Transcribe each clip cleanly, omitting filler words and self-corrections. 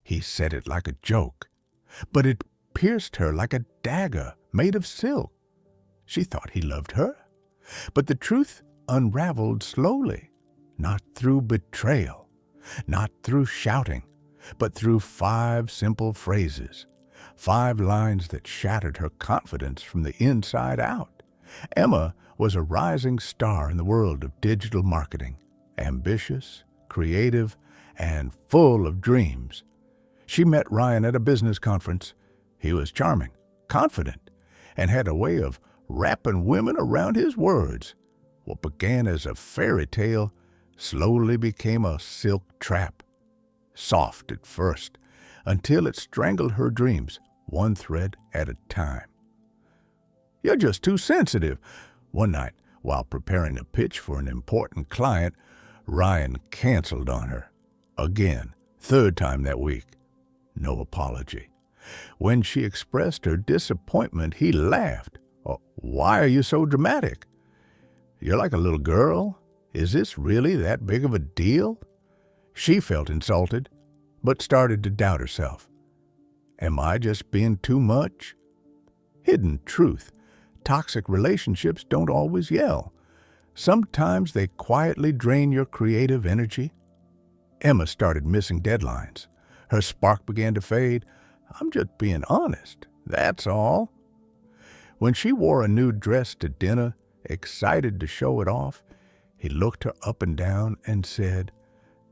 He said it like a joke, but it pierced her like a dagger made of silk. She thought he loved her, but the truth unraveled slowly, not through betrayal, not through shouting, but through 5 simple phrases, 5 lines that shattered her confidence from the inside out. Emma was a rising star in the world of digital marketing, ambitious, creative, and full of dreams. She met Ryan at a business conference. He was charming, confident, and had a way of wrapping women around his words. What began as a fairy tale slowly became a silk trap, soft at first, until it strangled her dreams, one thread at a time. "You're just too sensitive." One night, while preparing a pitch for an important client, Ryan canceled on her. Again, 3rd time that week. No apology. When she expressed her disappointment, he laughed. "Oh, why are you so dramatic? You're like a little girl. Is this really that big of a deal?" She felt insulted, but started to doubt herself. Am I just being too much? Hidden truth. Toxic relationships don't always yell. Sometimes they quietly drain your creative energy. Emma started missing deadlines. Her spark began to fade. "I'm just being honest, that's all." When she wore a new dress to dinner, excited to show it off, he looked her up and down and said,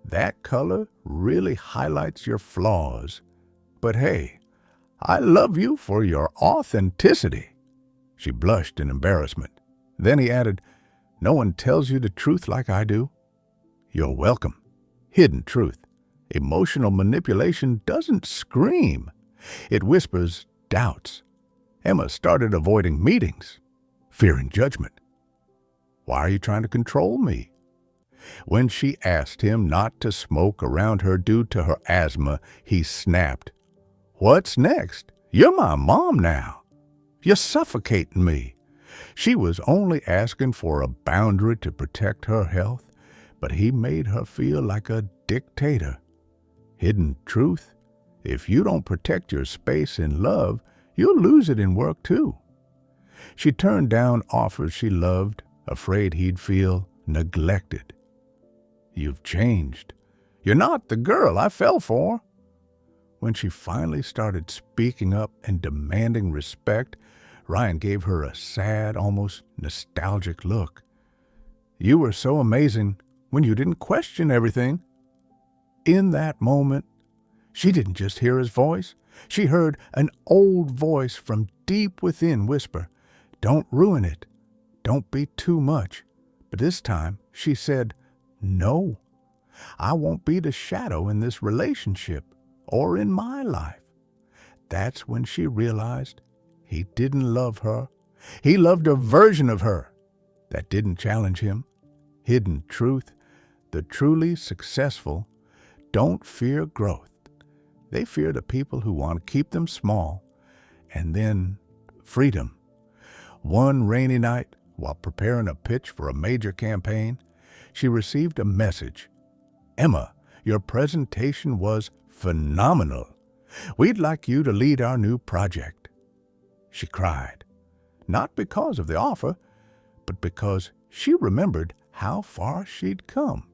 "That color really highlights your flaws. But hey, I love you for your authenticity." She blushed in embarrassment. Then he added, "No one tells you the truth like I do." "You're welcome." Hidden truth. Emotional manipulation doesn't scream. It whispers doubts. Emma started avoiding meetings, fearing judgment. "Why are you trying to control me?" When she asked him not to smoke around her due to her asthma, he snapped, "What's next? You're my mom now. You're suffocating me." She was only asking for a boundary to protect her health, but he made her feel like a dictator. Hidden truth. If you don't protect your space in love, you'll lose it in work too. She turned down offers she loved, afraid he'd feel neglected. "You've changed. You're not the girl I fell for." When she finally started speaking up and demanding respect, Ryan gave her a sad, almost nostalgic look. "You were so amazing when you didn't question everything." In that moment, she didn't just hear his voice. She heard an old voice from deep within whisper, "Don't ruin it. Don't be too much." But this time, she said, "No, I won't be the shadow in this relationship or in my life." That's when she realized he didn't love her. He loved a version of her that didn't challenge him. Hidden truth. The truly successful don't fear growth. They fear the people who want to keep them small. And then freedom. One rainy night, while preparing a pitch for a major campaign, she received a message. "Emma, your presentation was phenomenal. We'd like you to lead our new project." She cried, not because of the offer, but because she remembered how far she'd come.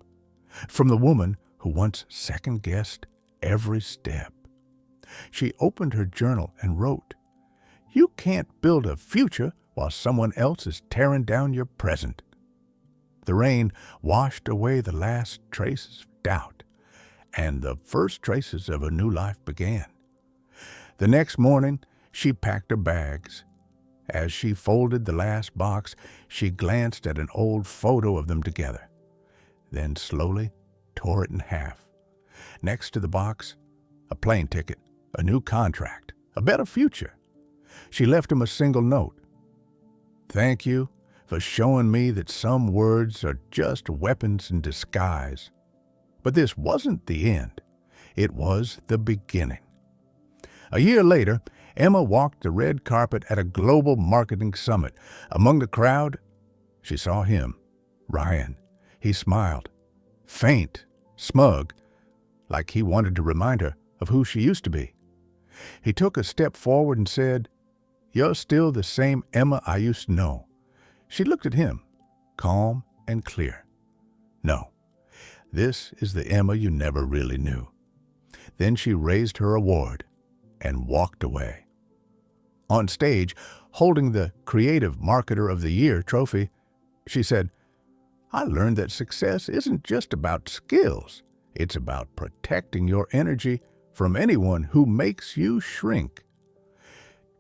From the woman who once second-guessed every step. She opened her journal and wrote, "You can't build a future while someone else is tearing down your present." The rain washed away the last traces of doubt, and the first traces of a new life began. The next morning, she packed her bags. As she folded the last box, she glanced at an old photo of them together, then slowly tore it in half. Next to the box, a plane ticket, a new contract, a better future. She left him a single note. "Thank you for showing me that some words are just weapons in disguise." But this wasn't the end. It was the beginning. A year later, Emma walked the red carpet at a global marketing summit. Among the crowd, she saw him, Ryan. He smiled, faint, smug, like he wanted to remind her, of who she used to be. He took a step forward and said, "You're still the same Emma I used to know." She looked at him, calm and clear. "No, this is the Emma you never really knew." Then she raised her award and walked away. On stage, holding the Creative Marketer of the Year trophy, she said, "I learned that success isn't just about skills. It's about protecting your energy from anyone who makes you shrink.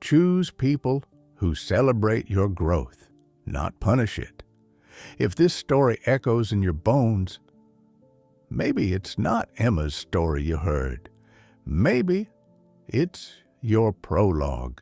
Choose people who celebrate your growth, not punish it. If this story echoes in your bones, maybe it's not Emma's story you heard. Maybe it's your prologue."